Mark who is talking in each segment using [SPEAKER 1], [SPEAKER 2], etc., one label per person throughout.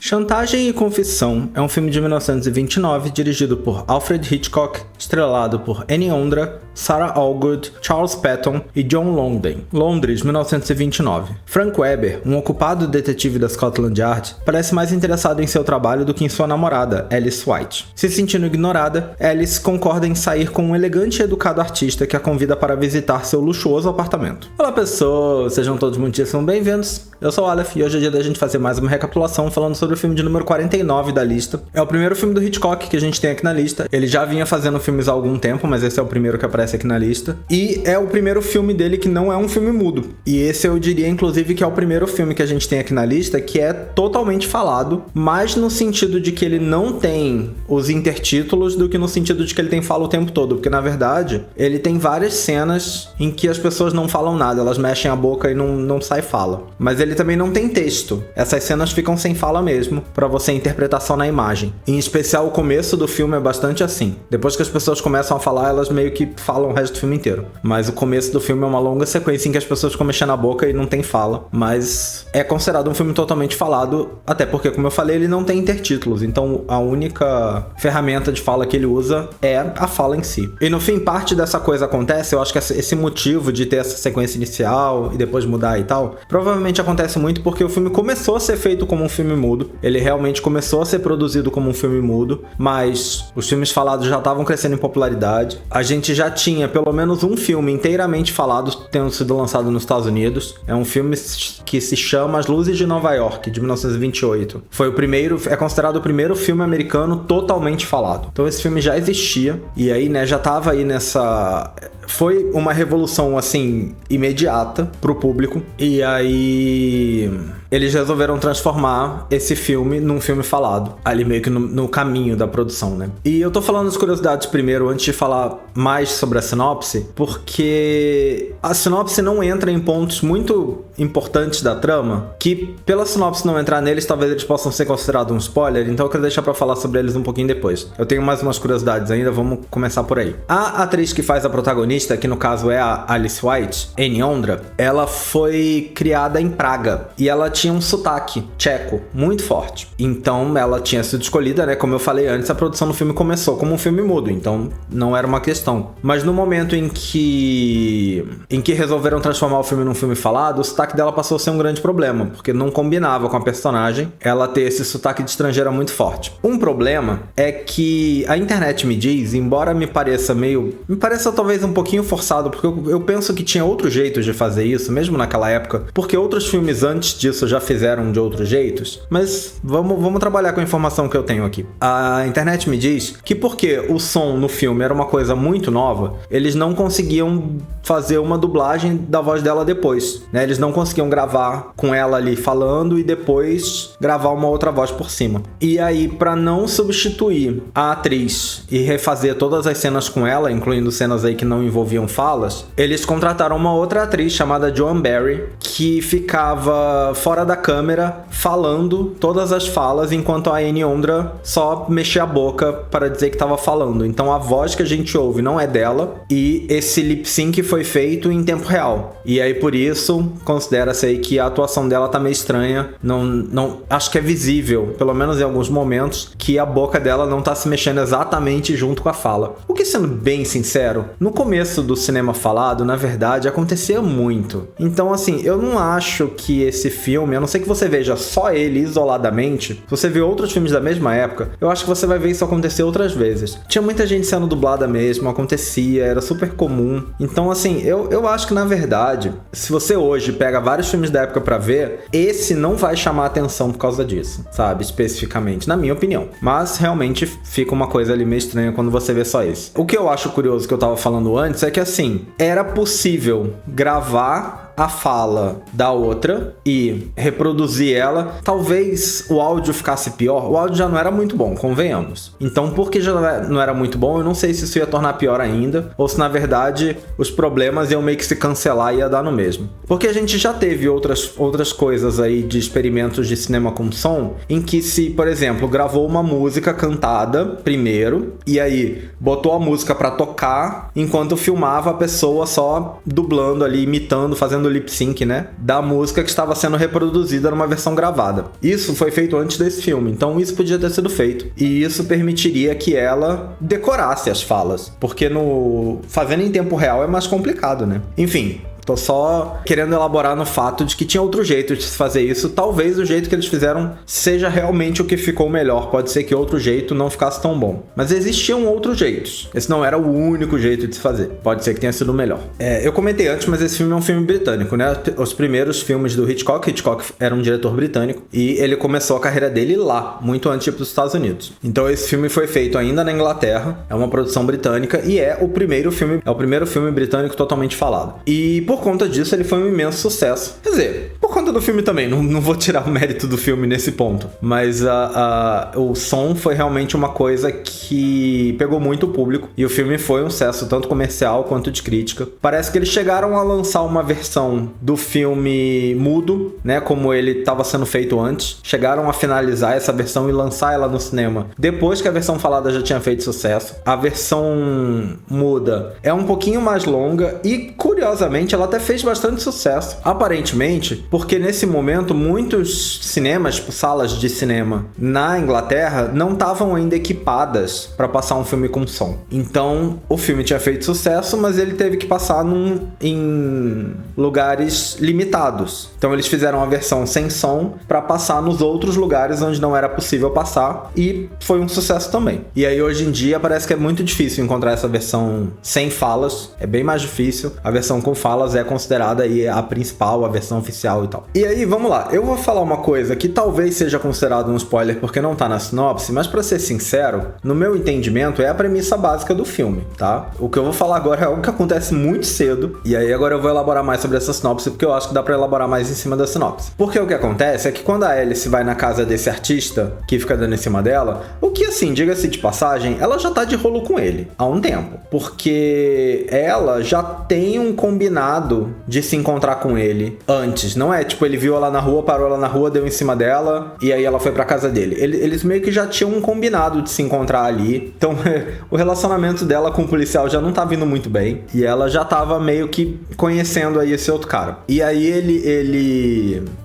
[SPEAKER 1] Chantagem e Confissão é um filme de 1929 dirigido por Alfred Hitchcock, estrelado por Annie Ondra, Sarah Allgood, Charles Patton e John Longden. Londres, 1929. Frank Webber, um ocupado detetive da Scotland Yard, parece mais interessado em seu trabalho do que em sua namorada, Alice White. Se sentindo ignorada, Alice concorda em sair com um elegante e educado artista que a convida para visitar seu luxuoso apartamento. Olá pessoas, sejam todos muitíssimo bem-vindos. Eu sou o Aleph e hoje é dia da gente fazer mais uma recapitulação falando sobre o filme de número 49 da lista. É o primeiro filme do Hitchcock que a gente tem aqui na lista. Ele já vinha fazendo filmes há algum tempo, mas esse é o primeiro que aparece aqui na lista. E é o primeiro filme dele que não é um filme mudo. E esse eu diria, inclusive, que é o primeiro filme que a gente tem aqui na lista que é totalmente falado, mais no sentido de que ele não tem os intertítulos do que no sentido de que ele tem fala o tempo todo. Porque, na verdade, ele tem várias cenas em que as pessoas não falam nada, elas mexem a boca e não sai fala. Mas ele também não tem texto. Essas cenas ficam sem fala mesmo, pra você interpretar só na imagem. Em especial, o começo do filme é bastante assim. Depois que as pessoas começam a falar, elas meio que falam o resto do filme inteiro. Mas o começo do filme é uma longa sequência em que as pessoas ficam mexendo a boca e não tem fala. Mas é considerado um filme totalmente falado, até porque, como eu falei, ele não tem intertítulos. Então, a única ferramenta de fala que ele usa é a fala em si. E no fim, parte dessa coisa acontece, eu acho que esse motivo de ter essa sequência inicial e depois mudar e tal, provavelmente acontece muito porque o filme começou a ser feito como um filme mudo. Ele realmente começou a ser produzido como um filme mudo, mas os filmes falados já estavam crescendo em popularidade. A gente já tinha pelo menos um filme inteiramente falado tendo sido lançado nos Estados Unidos. É um filme que se chama As Luzes de Nova York, de 1928. Foi o primeiro, é considerado o primeiro filme americano totalmente falado. Então esse filme já existia, e aí, né, já tava aí nessa... Foi uma revolução, assim, imediata pro público. E aí eles resolveram transformar esse filme num filme falado. Ali meio que no caminho da produção, né? E eu tô falando as curiosidades primeiro, antes de falar mais sobre a sinopse, porque a sinopse não entra em pontos muito importantes da trama, que pela sinopse não entrar neles, talvez eles possam ser considerados um spoiler, então eu quero deixar pra falar sobre eles um pouquinho depois. Eu tenho mais umas curiosidades ainda, vamos começar por aí. A atriz que faz a protagonista, que no caso é a Alice White, Annie Ondra, ela foi criada em Praga e ela tinha um sotaque tcheco muito forte. Então ela tinha sido escolhida, né? Como eu falei antes, a produção do filme começou como um filme mudo, então não era uma questão. Mas no momento em que resolveram transformar o filme num filme falado, o sotaque dela passou a ser um grande problema, porque não combinava com a personagem ela ter esse sotaque de estrangeira muito forte. Um problema é que a internet me diz, embora me pareça talvez um pouquinho forçado, porque eu penso que tinha outros jeitos de fazer isso, mesmo naquela época, porque outros filmes antes disso já fizeram de outros jeitos, mas vamos trabalhar com a informação que eu tenho aqui. A internet me diz que porque o som no filme era uma coisa muito nova, eles não conseguiam fazer uma dublagem da voz dela depois, né? Eles não conseguiam gravar com ela ali falando e depois gravar uma outra voz por cima. E aí, pra não substituir a atriz e refazer todas as cenas com ela, incluindo cenas aí que não envolviam falas, eles contrataram uma outra atriz chamada Joan Barry, que ficava fora da câmera falando todas as falas, enquanto a Annie Ondra só mexia a boca para dizer que estava falando. Então a voz que a gente ouve não é dela, e esse lip sync foi feito em tempo real. E aí por isso considera-se aí que a atuação dela tá meio estranha. Não acho que é visível, pelo menos em alguns momentos, que a boca dela não tá se mexendo exatamente junto com a fala. O que, sendo bem sincero, no começo do cinema falado, na verdade, acontecia muito. Então, assim, eu não acho que esse filme, a não ser que você veja só ele isoladamente, se você vê outros filmes da mesma época, eu acho que você vai ver isso acontecer outras vezes. Tinha muita gente sendo dublada mesmo, acontecia, era super comum. Então, assim, eu acho que, na verdade, se você hoje pega vários filmes da época pra ver, esse não vai chamar atenção por causa disso, sabe? Especificamente, na minha opinião. Mas, realmente, fica uma coisa ali meio estranha quando você vê só esse. O que eu acho curioso que eu tava falando antes é que, assim, era possível gravar a fala da outra e reproduzir ela. Talvez o áudio ficasse pior. O áudio já não era muito bom, convenhamos. Então, porque já não era muito bom, eu não sei se isso ia tornar pior ainda, ou se na verdade os problemas iam meio que se cancelar e ia dar no mesmo. Porque a gente já teve outras coisas aí de experimentos de cinema com som, em que se, por exemplo, gravou uma música cantada primeiro, e aí botou a música pra tocar, enquanto filmava a pessoa só dublando ali, imitando, fazendo fazendo lip sync, né, da música que estava sendo reproduzida numa versão gravada. Isso foi feito antes desse filme, então isso podia ter sido feito. E isso permitiria que ela decorasse as falas, porque fazendo em tempo real é mais complicado, né? Enfim, tô só querendo elaborar no fato de que tinha outro jeito de se fazer isso. Talvez o jeito que eles fizeram seja realmente o que ficou melhor. Pode ser que outro jeito não ficasse tão bom. Mas existiam outros jeitos. Esse não era o único jeito de se fazer. Pode ser que tenha sido melhor. Eu comentei antes, mas esse filme é um filme britânico, né? Os primeiros filmes do Hitchcock era um diretor britânico e ele começou a carreira dele lá, muito antes de ir para os Estados Unidos. Então esse filme foi feito ainda na Inglaterra, é uma produção britânica e é o primeiro filme britânico totalmente falado. E por conta disso, ele foi um imenso sucesso. Quer dizer, por conta do filme também, não vou tirar o mérito do filme nesse ponto. Mas o som foi realmente uma coisa que pegou muito o público. E o filme foi um sucesso, tanto comercial quanto de crítica. Parece que eles chegaram a lançar uma versão do filme mudo, né? Como ele estava sendo feito antes. Chegaram a finalizar essa versão e lançar ela no cinema depois que a versão falada já tinha feito sucesso. A versão muda é um pouquinho mais longa e, curiosamente, ela até fez bastante sucesso, aparentemente, porque nesse momento muitos cinemas, tipo salas de cinema na Inglaterra, não estavam ainda equipadas para passar um filme com som. Então o filme tinha feito sucesso, mas ele teve que passar em lugares limitados. Então eles fizeram a versão sem som para passar nos outros lugares onde não era possível passar, e foi um sucesso também. E aí hoje em dia parece que é muito difícil encontrar essa versão sem falas, é bem mais difícil. A versão com falas é considerada aí a principal, a versão oficial e tal. E aí, vamos lá, eu vou falar uma coisa que talvez seja considerado um spoiler porque não tá na sinopse, mas pra ser sincero, no meu entendimento é a premissa básica do filme, tá? O que eu vou falar agora é algo que acontece muito cedo, e aí agora eu vou elaborar mais sobre essa sinopse, porque eu acho que dá pra elaborar mais em cima da sinopse. Porque o que acontece é que quando a Alice vai na casa desse artista que fica dando em cima dela, o que, assim, diga-se de passagem, ela já tá de rolo com ele há um tempo, porque ela já tem um combinado de se encontrar com ele antes. Não é tipo, ele viu ela na rua, parou ela na rua, deu em cima dela e aí ela foi pra casa dele. Eles meio que já tinham um combinado de se encontrar ali. Então o relacionamento dela com o policial já não tá vindo muito bem e ela já tava meio que conhecendo aí esse outro cara. E aí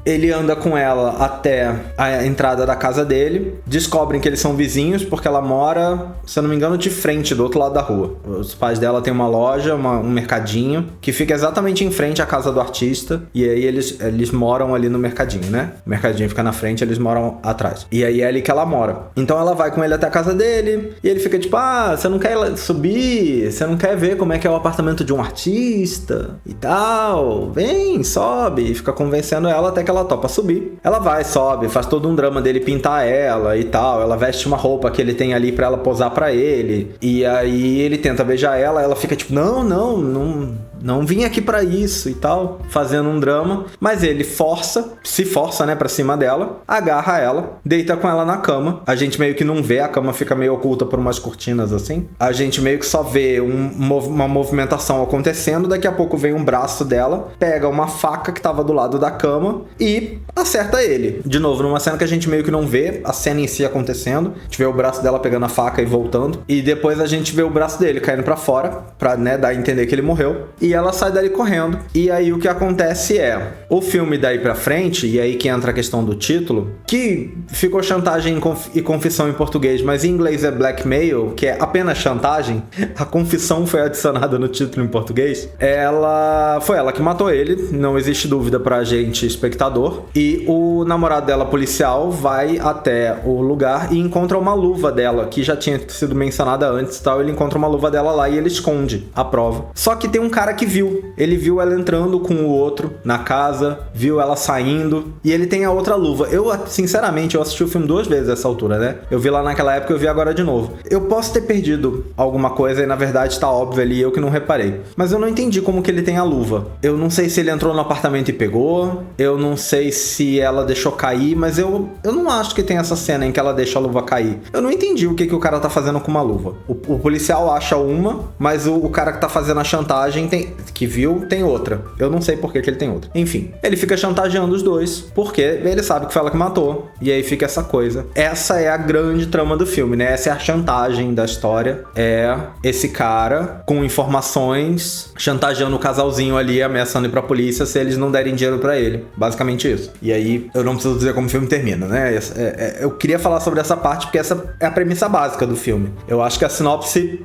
[SPEAKER 1] ele anda com ela até a entrada da casa dele. Descobrem que eles são vizinhos porque ela mora, se eu não me engano, de frente do outro lado da rua. Os pais dela têm uma loja, um mercadinho que fica exatamente em frente à casa do artista, e aí eles moram ali no mercadinho, né? O mercadinho fica na frente, eles moram atrás. E aí é ali que ela mora. Então ela vai com ele até a casa dele, e ele fica tipo, você não quer subir? Você não quer ver como é que é o apartamento de um artista? E tal, vem, sobe. E fica convencendo ela até que ela topa subir. Ela vai, sobe, faz todo um drama dele pintar ela e tal. Ela veste uma roupa que ele tem ali pra ela posar pra ele. E aí ele tenta beijar ela, ela fica tipo, não vim aqui pra isso e tal, fazendo um drama, mas ele se força, né, pra cima dela, agarra ela, deita com ela na cama. A gente meio que não vê, a cama fica meio oculta por umas cortinas assim. A gente meio que só vê uma movimentação acontecendo, daqui a pouco vem um braço dela, pega uma faca que tava do lado da cama e acerta ele. De novo, numa cena que a gente meio que não vê a cena em si acontecendo, a gente vê o braço dela pegando a faca e voltando, e depois a gente vê o braço dele caindo pra fora, pra, né, dar a entender que ele morreu, e ela sai dali correndo. E aí o que acontece é, o filme daí pra frente, e aí que entra a questão do título, que ficou chantagem e confissão em português, mas em inglês é blackmail, que é apenas chantagem. A confissão foi adicionada no título em português. Foi ela que matou ele, não existe dúvida pra gente, espectador. E o namorado dela, policial, vai até o lugar e encontra uma luva dela, que já tinha sido mencionada antes e tal. Ele encontra uma luva dela lá e ele esconde a prova. Só que tem um cara que viu. Ele viu ela entrando com o outro na casa, viu ela saindo, e ele tem a outra luva. Sinceramente, eu assisti o filme 2 vezes nessa altura, né? Eu vi lá naquela época, eu vi agora de novo. Eu posso ter perdido alguma coisa e na verdade tá óbvio ali, eu que não reparei. Mas eu não entendi como que ele tem a luva. Eu não sei se ele entrou no apartamento e pegou, eu não sei se ela deixou cair, mas eu não acho que tem essa cena em que ela deixa a luva cair. Eu não entendi o que o cara tá fazendo com uma luva. O policial acha uma, mas o cara que tá fazendo a chantagem que viu tem outra. Eu não sei por que ele tem outra. Enfim, ele fica chantageando os dois, porque ele sabe que foi ela que matou. E aí fica essa coisa. Essa é a grande trama do filme, né? Essa é a chantagem da história. É esse cara com informações chantageando o casalzinho ali, ameaçando ir pra polícia se eles não derem dinheiro pra ele. Basicamente isso. E aí, eu não preciso dizer como o filme termina, né? Eu queria falar sobre essa parte porque essa é a premissa básica do filme. Eu acho que a sinopse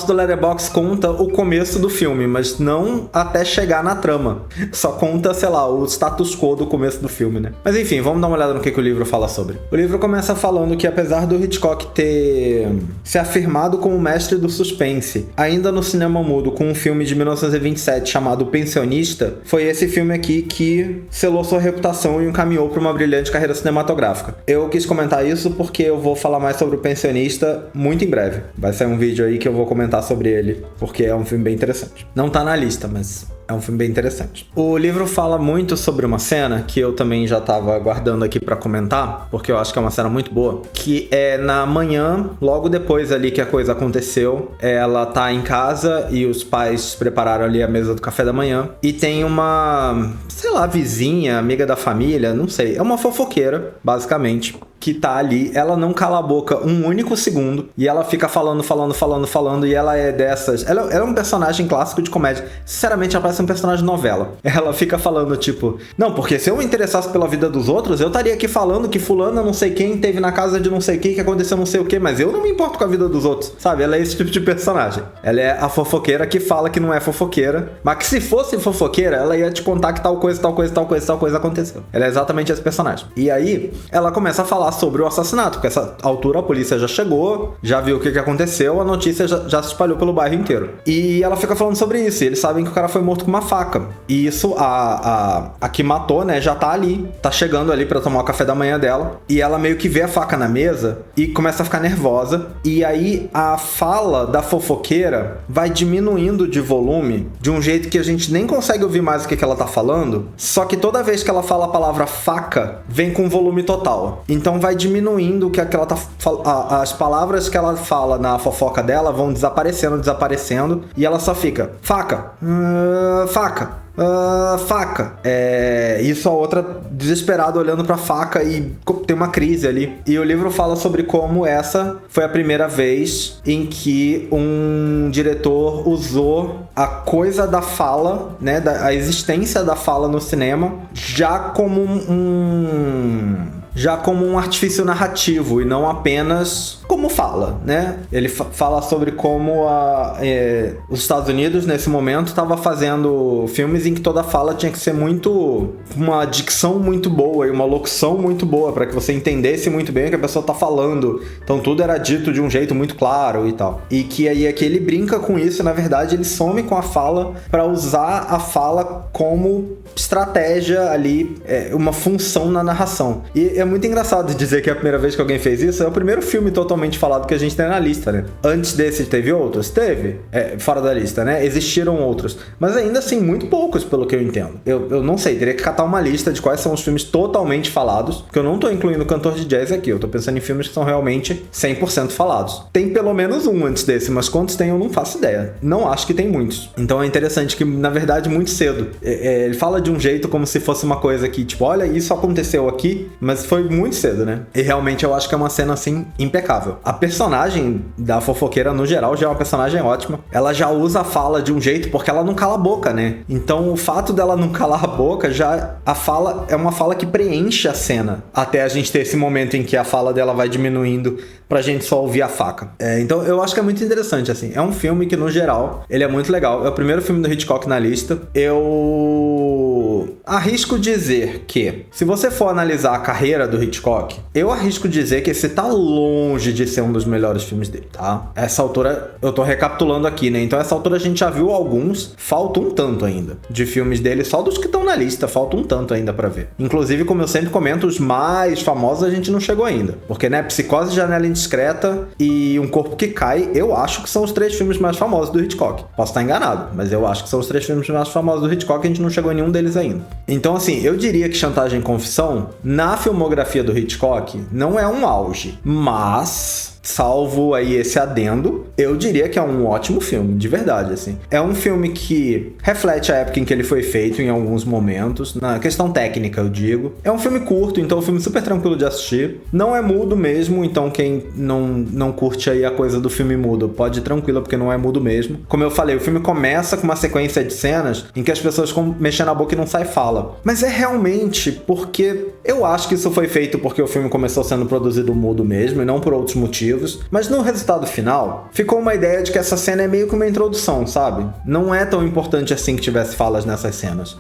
[SPEAKER 1] do Letterboxd conta o começo do filme, mas não até chegar na trama. Só conta, sei lá, o status quo do começo do filme, né? Mas enfim, vamos dar uma olhada no que o livro fala sobre. O livro começa falando que apesar do Hitchcock ter se afirmado como mestre do suspense, ainda no cinema mudo com um filme de 1927 chamado O Pensionista, foi esse filme aqui que selou sua reputação e o encaminhou para uma brilhante carreira cinematográfica. Eu quis comentar isso porque eu vou falar mais sobre O Pensionista muito em breve. Vai sair um vídeo aí que eu vou comentar sobre ele, porque é um filme bem interessante. Não tá na lista, mas é um filme bem interessante. O livro fala muito sobre uma cena que eu também já tava aguardando aqui pra comentar, porque eu acho que é uma cena muito boa, que é na manhã, logo depois ali que a coisa aconteceu, ela tá em casa e os pais prepararam ali a mesa do café da manhã, e tem uma, sei lá, vizinha, amiga da família, não sei, é uma fofoqueira, basicamente, que tá ali, ela não cala a boca um único segundo, e ela fica falando, e ela é dessas... Ela é um personagem clássico de comédia. Sinceramente, ela parece um personagem de novela. Ela fica falando, tipo... Não, porque se eu me interessasse pela vida dos outros, eu estaria aqui falando que fulana não sei quem teve na casa de não sei quem, que aconteceu não sei o que, mas eu não me importo com a vida dos outros, sabe? Ela é esse tipo de personagem. Ela é a fofoqueira que fala que não é fofoqueira, mas que se fosse fofoqueira, ela ia te contar que tal coisa aconteceu. Ela é exatamente esse personagem. E aí, ela começa a falar sobre o assassinato, porque essa altura a polícia já chegou, já viu o que aconteceu, a notícia já se espalhou pelo bairro inteiro. E ela fica falando sobre isso, e eles sabem que o cara foi morto com uma faca. E isso, a que matou, né, já tá ali, tá chegando ali pra tomar o café da manhã dela, e ela meio que vê a faca na mesa e começa a ficar nervosa, e aí a fala da fofoqueira vai diminuindo de volume de um jeito que a gente nem consegue ouvir mais o que ela tá falando, só que toda vez que ela fala a palavra faca, vem com volume total. Então vai diminuindo o que ela tá as palavras que ela fala na fofoca dela vão desaparecendo, e ela só fica faca, faca. Isso, a outra desesperada olhando pra faca, e tem uma crise ali. E o livro fala sobre como essa foi a primeira vez em que um diretor usou a coisa da fala, né, a existência da fala no cinema, já como um artifício narrativo e não apenas como fala, né? Ele fala sobre como os Estados Unidos, nesse momento, estava fazendo filmes em que toda fala tinha que ser uma dicção muito boa e uma locução muito boa para que você entendesse muito bem o que a pessoa tá falando. Então tudo era dito de um jeito muito claro e tal. E que aí aqui ele brinca com isso, na verdade ele some com a fala para usar a fala como estratégia ali, uma função na narração. E é muito engraçado dizer que é a primeira vez que alguém fez isso. É o primeiro filme totalmente falado que a gente tem na lista, né? Antes desse teve outros? Teve, fora da lista, né? Existiram outros, mas ainda assim muito poucos, pelo que eu entendo. Eu não sei, teria que catar uma lista de quais são os filmes totalmente falados, porque eu não tô incluindo o Cantor de Jazz aqui, eu tô pensando em filmes que são realmente 100% falados. Tem pelo menos um antes desse, mas quantos tem eu não faço ideia. Não acho que tem muitos. Então é interessante que, na verdade, muito cedo. Ele fala de um jeito como se fosse uma coisa que, tipo, olha, isso aconteceu aqui, mas foi muito cedo, né? E realmente eu acho que é uma cena, assim, impecável. A personagem da fofoqueira, no geral, já é uma personagem ótima. Ela já usa a fala de um jeito porque ela não cala a boca, né? Então, o fato dela não calar a boca, a fala é uma fala que preenche a cena. Até a gente ter esse momento em que a fala dela vai diminuindo pra gente só ouvir a faca. Então, eu acho que é muito interessante, assim. É um filme que, no geral, ele é muito legal. É o primeiro filme do Hitchcock na lista. Eu arrisco dizer que, se você for analisar a carreira do Hitchcock, eu arrisco dizer que esse tá longe de ser um dos melhores filmes dele, tá? Essa altura, eu tô recapitulando aqui, né? Então, essa altura a gente já viu alguns, falta um tanto ainda, de filmes dele, só dos que estão na lista, falta um tanto ainda pra ver. Inclusive, como eu sempre comento, os mais famosos a gente não chegou ainda. Porque, né, Psicose, Janela Indiscreta e Um Corpo que Cai, eu acho que são os 3 filmes mais famosos do Hitchcock. Posso estar enganado, mas eu acho que são os 3 filmes mais famosos do Hitchcock e a gente não chegou em nenhum deles ainda. Então, assim, eu diria que Chantagem e Confissão, na filmografia do Hitchcock, não é um auge, mas salvo aí esse adendo, eu diria que é um ótimo filme, de verdade, assim. É um filme que reflete a época em que ele foi feito em alguns momentos, na questão técnica, eu digo. É um filme curto, então é um filme super tranquilo de assistir. Não é mudo mesmo, então quem não curte aí a coisa do filme mudo, pode ir tranquilo, porque não é mudo mesmo. Como eu falei, o filme começa com uma sequência de cenas em que as pessoas ficam mexendo a boca e não sai fala. Mas é realmente porque eu acho que isso foi feito porque o filme começou sendo produzido mudo mesmo, e não por outros motivos. Mas no resultado final, ficou uma ideia de que essa cena é meio que uma introdução, sabe? Não é tão importante assim que tivesse falas nessas cenas.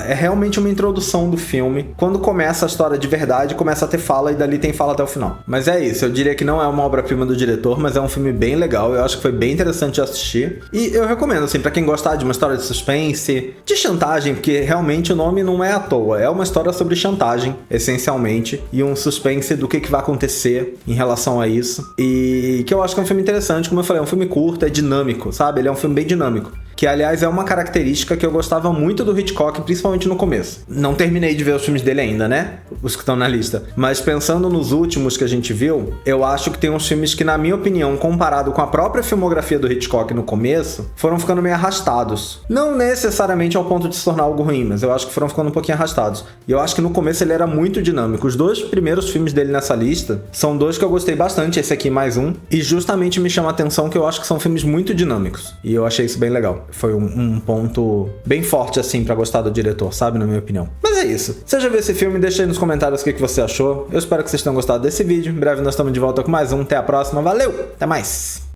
[SPEAKER 1] É realmente uma introdução do filme. Quando começa a história de verdade, começa a ter fala e dali tem fala até o final. Mas é isso, eu diria que não é uma obra-prima do diretor, mas é um filme bem legal, eu acho que foi bem interessante de assistir. E eu recomendo, assim, pra quem gostar de uma história de suspense, de chantagem, porque realmente o nome não é à toa, é uma história sobre chantagem, essencialmente, e um suspense do que vai acontecer em relação a isso. E que eu acho que é um filme interessante, como eu falei, é um filme curto, é dinâmico, sabe? Ele é um filme bem dinâmico. Que, aliás, é uma característica que eu gostava muito do Hitchcock, principalmente no começo. Não terminei de ver os filmes dele ainda, né? Os que estão na lista. Mas pensando nos últimos que a gente viu, eu acho que tem uns filmes que, na minha opinião, comparado com a própria filmografia do Hitchcock no começo, foram ficando meio arrastados. Não necessariamente ao ponto de se tornar algo ruim, mas eu acho que foram ficando um pouquinho arrastados. E eu acho que no começo ele era muito dinâmico. Os dois primeiros filmes dele nessa lista são dois que eu gostei bastante, esse aqui mais um. E justamente me chama a atenção que eu acho que são filmes muito dinâmicos. E eu achei isso bem legal. Foi um ponto bem forte, assim, pra gostar do diretor, sabe? Na minha opinião. Mas é isso. Você já viu esse filme? Deixa aí nos comentários o que você achou. Eu espero que vocês tenham gostado desse vídeo. Em breve nós estamos de volta com mais um. Até a próxima. Valeu! Até mais!